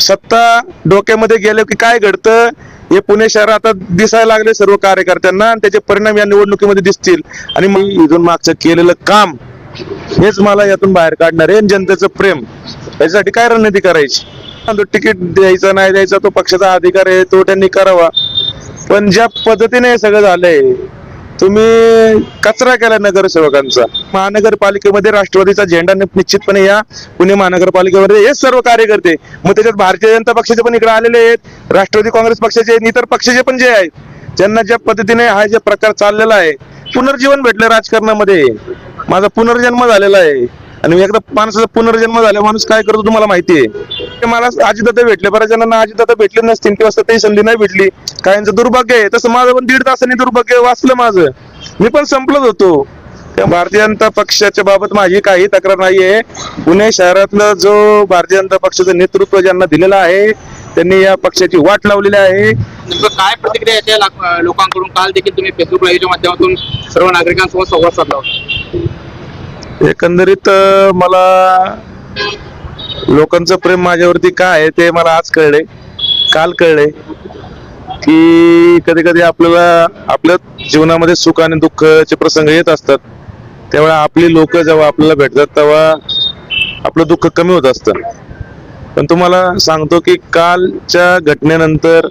सत्ता डोक्यामध्ये गेले की काय घडतं हे पुणे शहर आता दिसायला लागले सर्व कार्यकर्त्यांना, आणि त्याचे परिणाम या निवडणुकीमध्ये दिसतील. आणि मग इथून मागचं केलेलं काम हेच मला यातून बाहेर काढणार आहे. जनतेचं प्रेम याच्यासाठी काय रणनीती करायची, तिकीट द्यायचा नाही द्यायचा तो पक्षाचा अधिकार आहे, तो त्यांनी करावा. पण ज्या पद्धतीने हे सगळं झालंय, तुम्ही कचरा केला नगरसेवकांचा. महानगरपालिकेमध्ये राष्ट्रवादीचा झेंडा निश्चितपणे या पुणे महानगरपालिकेमध्ये हे सर्व कार्यकर्ते, मग त्याच्यात भारतीय जनता पक्षाचे पण इकडे आलेले आहेत, राष्ट्रवादी काँग्रेस पक्षाचे, इतर पक्षाचे पण जे आहेत, ज्यांना ज्या पद्धतीने हा जे प्रकार चाललेला आहे, पुनर्जीवन भेटलं राजकारणामध्ये. माझा पुनर्जन्म झालेला आहे, आणि एकदा माणसाचा पुनर्जन्म झाला माणूस काय करतो तुम्हाला माहिती आहे. मला अजितदादा भेटले, बऱ्याच जणांना अजितदादा भेटले नसतील किंवा सत्ताही संधी नाही भेटली, काहींचं दुर्भाग्य आहे. तसं माझं पण 1.5 तासांनी दुर्भाग्य वाचलं माझं, मी पण संपलत होतो. त्या भारतीय जनता पक्षाच्या बाबत माझी काही तक्रार नाहीये. पुणे शहरातलं जो भारतीय जनता पक्षाचं नेतृत्व ज्यांना दिलेलं आहे, त्यांनी या पक्षाची वाट लावलेली आहे. नेमकं काय प्रतिक्रिया येत्या लोकांकडून? काल देखील तुम्ही फेसबुक लाईव्हच्या माध्यमातून सर्व नागरिकांसोबत संवाद साधला होता. एकंदरीत मला लोकांचं प्रेम माझ्यावरती काय आहे ते मला आज कळले, काल कळले की कधी कधी आपल्याला आपल्या जीवनामध्ये सुख आणि दुःखाचे प्रसंग येत असतात, तेव्हा आपली लोक जेव्हा आपल्याला भेटतात तेव्हा आपलं दुःख कमी होत असतं. पण तुम्हाला सांगतो की कालच्या घटनेनंतर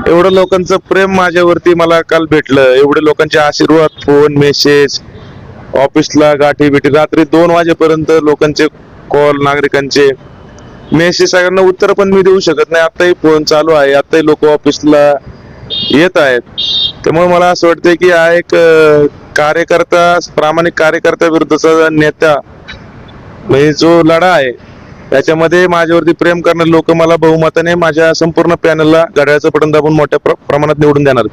एवढं लोकांचं प्रेम माझ्यावरती मला काल भेटलं, एवढे लोकांचे आशीर्वाद, फोन, मेसेज, ऑफिसला गाठी भेटी, रात्री 2 वाजेपर्यंत लोकांचे कॉल, नागरिकांचे मेसेज, सगळ्यांना उत्तर पण मी देऊ शकत नाही. आताही फोन चालू आहे, आताही लोक ऑफिसला येत आहेत. त्यामुळे मला असं वाटतंय की हा एक कार्यकर्ता, प्रामाणिक कार्यकर्त्या विरुद्धचा नेता म्हणजे जो लढा आहे, त्याच्यामध्ये माझ्यावरती प्रेम करणारे लोक मला बहुमताने माझ्या संपूर्ण पॅनलला घड्याळाचं बटन दाबून मोठ्या प्रमाणात निवडून देणार.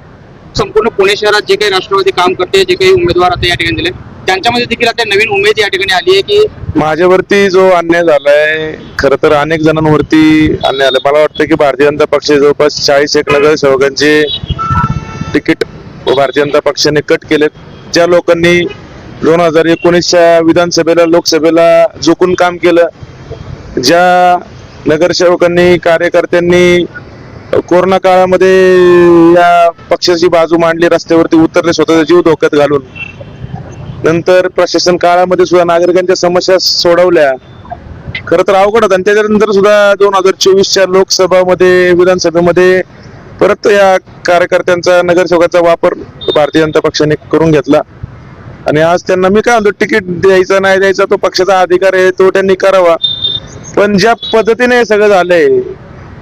संपूर्ण पुणे शहरात जे काही राष्ट्रवादी काम करते, जे काही उमेदवार आता या ठिकाणी दिले, त्यांच्यामध्ये देखील आता नवीन उमेद या ठिकाणी आली आहे की माझ्यावरती जो अन्याय झालाय, खर तर अनेक जणांवरती अन्याय आलाय. मला वाटतं की भारतीय जनता पक्षाचे जवळपास 40 नगरसेवकांचे तिकीट भारतीय जनता पक्षाने कट केलेत. ज्या लोकांनी 2019च्या विधानसभेला, लोकसभेला झुकून काम केलं, ज्या नगरसेवकांनी, कार्यकर्त्यांनी कोरोना काळामध्ये या पक्षाची बाजू मांडली, रस्त्यावरती उतरले स्वतःचा जीव धोक्यात घालून, नंतर प्रशासन काळामध्ये सुद्धा नागरिकांच्या समस्या सोडवल्या, खरं तर अवघड होतं. आणि त्याच्यानंतर सुद्धा 2024च्या लोकसभामध्ये, विधानसभेमध्ये परत या कार्यकर्त्यांचा, नगरसेवकाचा वापर भारतीय जनता पक्षाने करून घेतला. आणि आज त्यांना मी काय म्हणतो, तिकीट द्यायचा नाही द्यायचा तो पक्षाचा अधिकार आहे, तो त्यांनी करावा. पण ज्या पद्धतीने हे सगळं झालंय,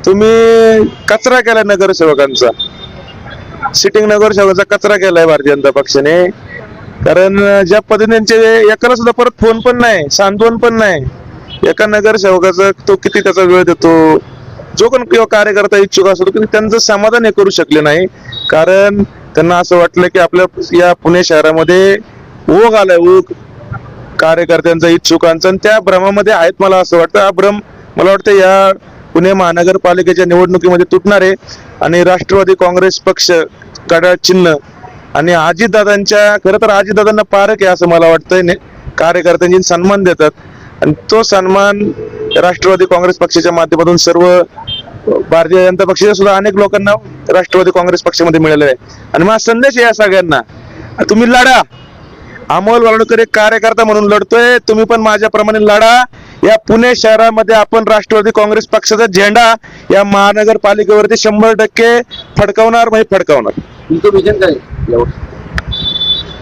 तुम्ही कचरा केलाय नगरसेवकांचा, सिटिंग नगरसेवकांचा कचरा केलाय भारतीय जनता पक्षाने. कारण ज्या पद्धतीने एकाला सुद्धा परत फोन पण नाही, सांत्वन पण नाही. एका नगरसेवकाचा तो किती त्याचा वेळ देतो, जो कोण किंवा कार्यकर्ता इच्छुक असतो की त्यांचं समाधान हे करू शकले नाही. कारण त्यांना असं वाटलं की आपल्या या पुणे शहरामध्ये ओघ आलाय, ओघ कार्यकर्त्यांचा, इच्छुकांचा, आणि त्या भ्रमामध्ये आहेत. मला असं वाटतं हा भ्रम मला वाटतं या पुणे महानगरपालिकेच्या निवडणुकीमध्ये तुटणार आहे. आणि राष्ट्रवादी काँग्रेस पक्ष, घड्याळ चिन्ह आणि अजितदादांच्या, खरं तर अजितदादांना पारख आहे असं मला वाटतंय, कार्यकर्त्यांची सन्मान देतात. आणि तो सन्मान राष्ट्रवादी काँग्रेस पक्षाच्या माध्यमातून सर्व भारतीय जनता पक्षाच्या सुद्धा अनेक लोकांना राष्ट्रवादी काँग्रेस पक्षामध्ये मिळालेला आहे. आणि माझा संदेश या सगळ्यांना, तुम्ही लढा. अमोल वाळवंकर एक कार्यकर्ता म्हणून लढतोय, तुम्ही पण माझ्याप्रमाणे लढा. या पुणे शहरामध्ये आपण राष्ट्रवादी काँग्रेस पक्षाचा झेंडा या महानगरपालिकेवरती 100% फडकावणार, म्हणजे फडकावणार. तुमचं विजन काय?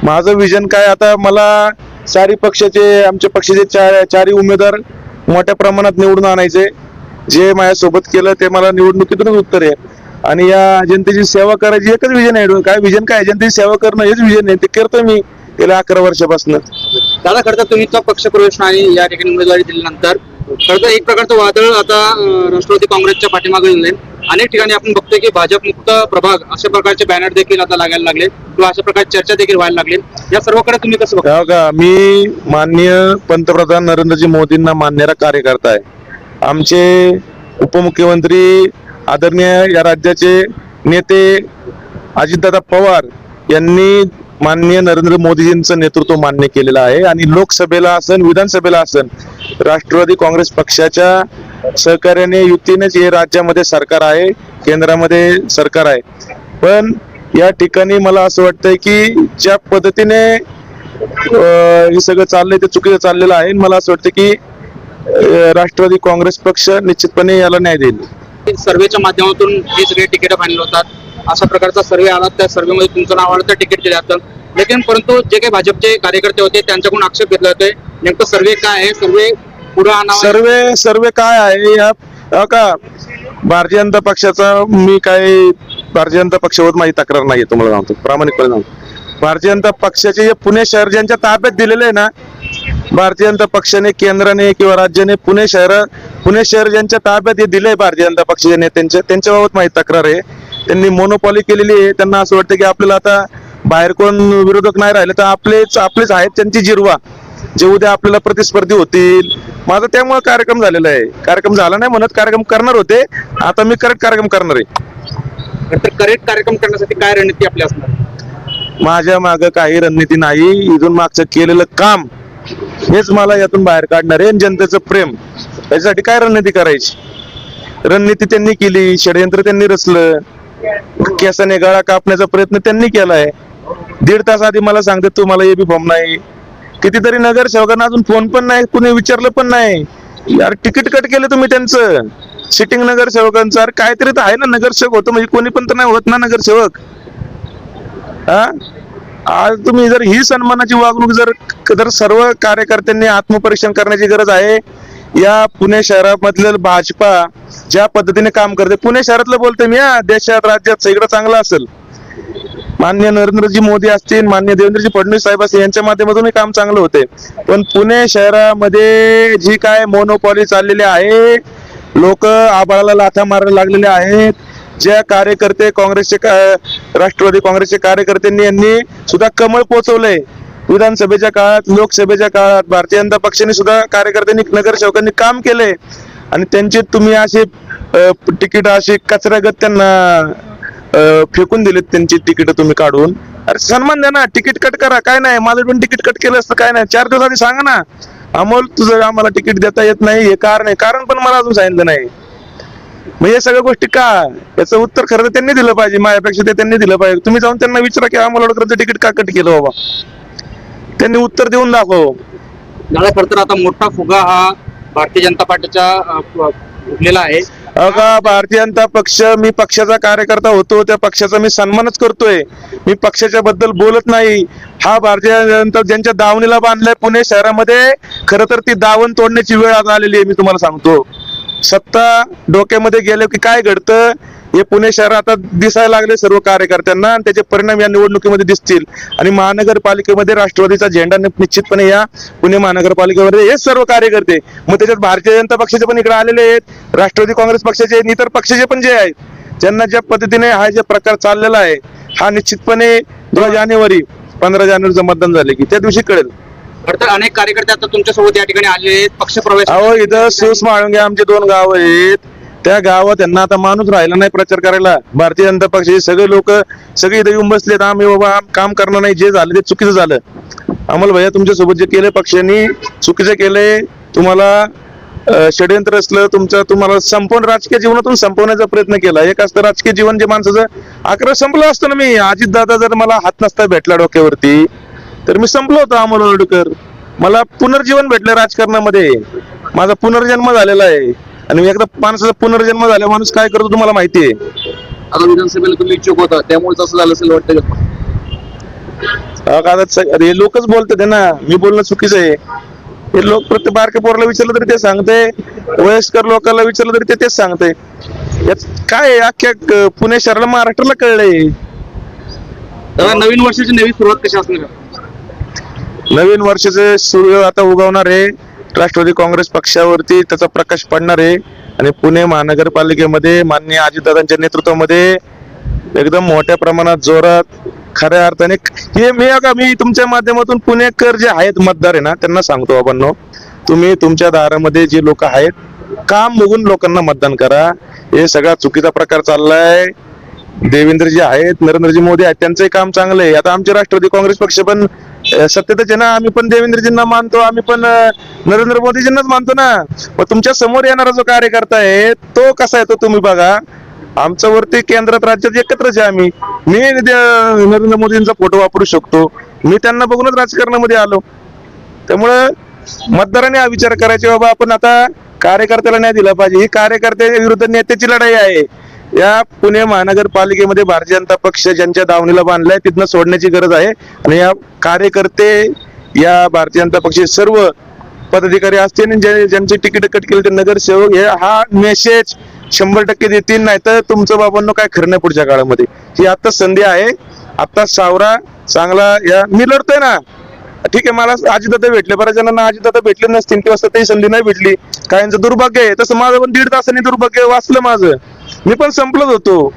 माझं विजन काय, आता मला चारी पक्षाचे, आमच्या पक्षाचे चारी उमेदवार मोठ्या प्रमाणात निवडून आणायचे. जे माझ्यासोबत केलं ते मला निवडणुकीतूनच उत्तर आहे. आणि या जनतेची सेवा करायची एकच विजन आहे. काय विजन काय? जनतेची सेवा करणं हेच विजन आहे. ते करतोय मी गेल्या 11 वर्षापासून. दादा, खरं तर तुम्ही पक्ष प्रवेश आणि या ठिकाणी उमेदवारी दिल्यानंतर खरं तर एक प्रकारचं वादळ आता राष्ट्रवादी काँग्रेसच्या पाठीमागे येईल. अनेक ठिकाणी आपण बघतोय की भाजप मुक्त प्रभाग अशा प्रकारचे बॅनर देखील आता लागायला लागले किंवा अशा प्रकारची चर्चा देखील व्हायला लागली. या सर्वकडे तुम्ही कसं बघता? का मी माननीय पंतप्रधान नरेंद्रजी मोदींना मानणारा कार्यकर्ता आहे. आमचे उपमुख्यमंत्री, आदरणीय या राज्याचे नेते अजितदादा पवार यांनी माननीय नरेंद्र मोदीजींचं नेतृत्व मान्य केलेलं आहे. आणि लोकसभेला असन, विधानसभेला असन, राष्ट्रवादी काँग्रेस पक्षाच्या सहकार्याने युतीनेच हे राज्यामध्ये सरकार आहे, केंद्रामध्ये सरकार आहे. पण या ठिकाणी मला असं वाटतंय की ज्या पद्धतीने हे सगळं चाललंय ते चुकीचं चाललेलं आहे. मला असं वाटतं की राष्ट्रवादी काँग्रेस पक्ष निश्चितपणे याला न्याय देईल. सर्वेच्या माध्यमातून हे सगळे तिकीट फायनल होतात, अशा प्रकारचा सर्वे आला, त्या सर्वेमध्ये तुमचं नाव आलं तर तिकीट दिलं जातं. लेकिन परंतु जे काही भाजपचे कार्यकर्ते होते त्यांच्याकडून आक्षेप घेतला जातोय, नेमकं सर्वे काय आहे, सर्वे पुढे आणावं. सर्वे काय आहे या का भारतीय जनता पक्षाचा मी काय भारतीय जनता पक्षावर माझी तक्रार नाहीये, तुम्हाला सांगतो प्रामाणिकपणे सांगतो. भारतीय जनता पक्षाचे जे पुणे शहर ज्यांच्या ताब्यात दिलेले आहे ना, भारतीय जनता पक्षाने, केंद्राने किंवा राज्याने पुणे शहर ज्यांच्या ताब्यात हे दिलंय भारतीय जनता पक्षाच्या नेत्यांच्या, त्यांच्याबाबत माझी तक्रार आहे. त्यांनी मोनोपॉली केलेली आहे. त्यांना असं वाटतं की आपल्याला आता बाहेर कोण विरोधक नाही राहिले तर आपलेच आहेत त्यांची जिरवा, जे उद्या आपल्याला प्रतिस्पर्धी होतील. माझा त्यामुळे कार्यक्रम झालेला आहे. कार्यक्रम झाला नाही म्हणत, कार्यक्रम करणार होते, आता मी करेक्ट कार्यक्रम करणार आहे. तर करेक्ट कार्यक्रम करण्यासाठी काय रणनीती आपली असणार? माझ्या मागं काही रणनीती नाही. इथून मागचं केलेलं काम हेच मला यातून बाहेर काढणार आहे. जनतेचं प्रेम, याच्यासाठी काय रणनीती करायची? रणनीती त्यांनी केली, षडयंत्र त्यांनी रचलं, केसाने गळा कापण्याचा प्रयत्न त्यांनी केलाय. 1.5 तास आधी मला सांगते तुम्हाला एबी फॉर्म नाही. कितीतरी नगरसेवकांना अजून फोन पण नाही, कुणी विचारलं पण नाही. यार तिकीट कट केलं तुम्ही त्यांचं, सिटिंग नगरसेवकांचं. अरे काहीतरी तर आहे ना, नगरसेवक होतं म्हणजे कोणी पण तर नाही होत ना नगरसेवक. हा आज तुम्ही जर ही सन्मानाची वागणूक जर सर्व कार्यकर्त्यांनी आत्मपरीक्षण करण्याची गरज आहे. या पुणे शहरामधलं भाजपा ज्या पद्धतीने काम करते, पुणे शहरातलं बोलते मी, देशात राज्यात सगळं चांगलं असेल, माननीय नरेंद्रजी मोदी असतील, माननीय देवेंद्रजी फडणवीस साहेब असतील, यांच्या माध्यमातून काम चांगलं होते. पण पुणे शहरामध्ये जी काय मोनोपॉली चाललेली आहे, लोक आबाळाला लाथा मारायला लागलेले आहेत. ज्या कार्यकर्ते राष्ट्रवादी काँग्रेसचे कार्यकर्त्यांनी यांनी सुद्धा कमळ पोचवलंय विधानसभेच्या काळात, लोकसभेच्या काळात. भारतीय जनता पक्षाने सुद्धा कार्यकर्त्यांनी, नगरसेवकांनी काम केले आणि त्यांचे तुम्ही असे तिकीट अशी कचऱ्यागत त्यांना फेकून दिलेत. त्यांची तिकीट तुम्ही काढून, अरे सन्मान द्या ना, तिकीट कट करा, काय नाही. माझं पण तिकीट कट केलं असतं, काय नाही. 4 दिवस आधी सांगा ना, अमोल तुझं आम्हाला तिकीट देता येत नाही, हे कारण पण मला अजून सांगितलं नाही. मग हे सगळ्या गोष्टी का? याचं उत्तर खरं तर त्यांनी दिलं पाहिजे, माझ्यापेक्षा ते त्यांनी दिलं पाहिजे. तुम्ही जाऊन त्यांना विचारा की अमोल वडकरचं तिकीट का कट केलं बाबा, त्यांनी उत्तर देऊन दाखव. दादा खरं तर आता मोठा फुगा हा भारतीय जनता पार्टीचा फुगलेला आहे. अगा भारतीय जनता पक्ष, मी पक्षाचा कार्यकर्ता होतो, त्या पक्षाचा मी सन्मानच करतोय. मी पक्षाच्या बद्दल बोलत नाही. हा भारतीय जनता ज्यांच्या दावणीला बांधलाय पुणे शहरामध्ये, खरं तर ती दावण तोडण्याची वेळ आता आलेली आहे. मी तुम्हाला सांगतो, सत्ता डोक्यामध्ये गेले की काय घडतं हे पुणे शहर आता दिसायला लागले सर्व कार्यकर्त्यांना, आणि त्याचे परिणाम या निवडणुकीमध्ये दिसतील. आणि महानगरपालिकेमध्ये राष्ट्रवादीचा झेंडा निश्चितपणे या पुणे महानगरपालिकेमध्ये हे सर्व कार्यकर्ते, मग त्याच्यात भारतीय जनता पक्षाचे पण इकडे आलेले आहेत, राष्ट्रवादी काँग्रेस पक्षाचे, इतर पक्षाचे पण जे आहेत, ज्यांना ज्या पद्धतीने हा जे प्रकार चाललेला आहे, हा निश्चितपणे 15 जानेवारीचं मतदान झाले की त्या दिवशी कळेल. तर अनेक कार्यकर्ते आता तुमच्यासोबत या ठिकाणी आलेले आहेत, पक्ष प्रवेश. अहो इथं सुसमाळंगे आमचे 2 गाव आहेत, त्या गावात त्यांना आता माणूस राहिला नाही प्रचार करायला. भारतीय जनता पक्षाचे सगळे लोक सगळे इथे येऊन बसलेत, आम्ही बाबा काम करणार नाही, जे झालं ते चुकीचं झालं. अमोल भैया तुमच्या सोबत जे केले पक्षांनी चुकीचं केले, तुम्हाला षडयंत्र असलं, तुम्हाला संपूर्ण राजकीय जीवनातून संपवण्याचा प्रयत्न केला. एक असतं राजकीय जीवन जे माणसाचं, अकरा संपलं असतं ना. मी अजित दादा जर मला हात नसता भेटला डोक्यावरती तर मी संपलो होतो. अमोल वडकर, मला पुनर्जीवन भेटलं राजकारणामध्ये, माझा पुनर्जन्म झालेला आहे. आणि एकदा माणसाचा पुनर्जन्म झाला माणूस काय करतो तुम्हाला माहितीये. आता विधानसभेला तुम्ही इच्छुक होता, त्यामुळे तसं झालं असेल वाटतं का? हे लोकच बोलतात ना, मी बोलणं चुकीचं आहे. हे लोक प्रत्येक बारक्या पोराला विचारलं तरी ते सांगते, वयस्कर लोकांना विचारलं तरी तेच सांगते. यात काय अख्ख्या पुणे शहराला, महाराष्ट्राला कळलंय. नवीन वर्षाची नवी सुरुवात कशी असणार? नवीन वर्षाचे सूर्य आता उगवणार आहे, राष्ट्रवादी काँग्रेस पक्षावरती त्याचा प्रकाश पडणार आहे. आणि पुणे महानगरपालिकेमध्ये माननीय अजितदादांच्या नेतृत्वामध्ये एकदम मोठ्या प्रमाणात, जोरात, खऱ्या अर्थाने हे मी तुमच्या माध्यमातून पुणेकर जे आहेत मतदार आहे ना, त्यांना सांगतो बाबांनो, तुम्ही तुमच्या दारामध्ये जे लोक आहेत, काम बघून लोकांना मतदान करा. हे सगळा चुकीचा प्रकार चाललाय. देवेंद्रजी आहेत, नरेंद्रजी मोदी आहेत, त्यांचंही काम चांगलं आहे. आता आमचे राष्ट्रवादी काँग्रेस पक्ष पण सत्तेतच आहे ना. आम्ही पण देवेंद्रजींना मानतो, आम्ही पण नरेंद्र मोदीजींनाच मानतो ना. मग तुमच्या समोर येणारा जो कार्यकर्ता आहे तो कसा आहे तो तुम्ही बघा. आमच्या वरती केंद्रात राज्यात एकत्रच आहे आम्ही. मी नरेंद्र मोदींचा फोटो वापरू शकतो, मी त्यांना बघूनच राजकारणामध्ये आलो. त्यामुळं मतदारांनी हा विचार करायचा, बाबा आपण आता कार्यकर्त्याला न्याय दिला पाहिजे. ही कार्यकर्त्या विरुद्ध नेत्याची लढाई आहे. या पुणे महानगरपालिकेमध्ये भारतीय जनता पक्ष ज्यांच्या दावणीला बांधलाय तिथनं सोडण्याची गरज आहे. आणि या कार्यकर्ते, या भारतीय जनता पक्षाचे सर्व पदाधिकारी असतील आणि ज्यांचे तिकीट कट केले ते नगरसेवक, हे हा मेसेज 100% देतील. नाही तर तुमचं बाबांनो काय खरं नाही पुढच्या काळामध्ये. ही आता संधी आहे, आता सावरा चांगला. मी लढतोय ना, ठीक आहे. मला अजितदादा भेटले, बऱ्याच जणांना अजितदादा भेटले नसतील किंवा सत्ताही संधी नाही भेटली, काहींचं दुर्भाग्य आहे. तसं माझं पण 1.5 तासांनी दुर्भाग्य वाचलं माझं, मी पण संपलोच होतो.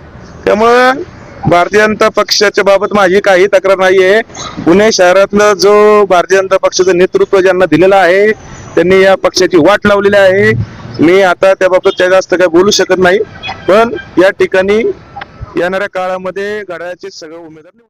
त्यामुळं भारतीय जनता पक्षाच्या बाबत माझी काही तक्रार नाहीये. पुणे शहरातलं जो भारतीय जनता पक्षाचं नेतृत्व ज्यांना दिलेलं आहे त्यांनी या पक्षाची वाट लावलेली आहे. मी आता त्याबाबत जास्त काही बोलू शकत नाही, पण या ठिकाणी येणाऱ्या काळामध्ये घड्याळाचे सगळं उमेदवार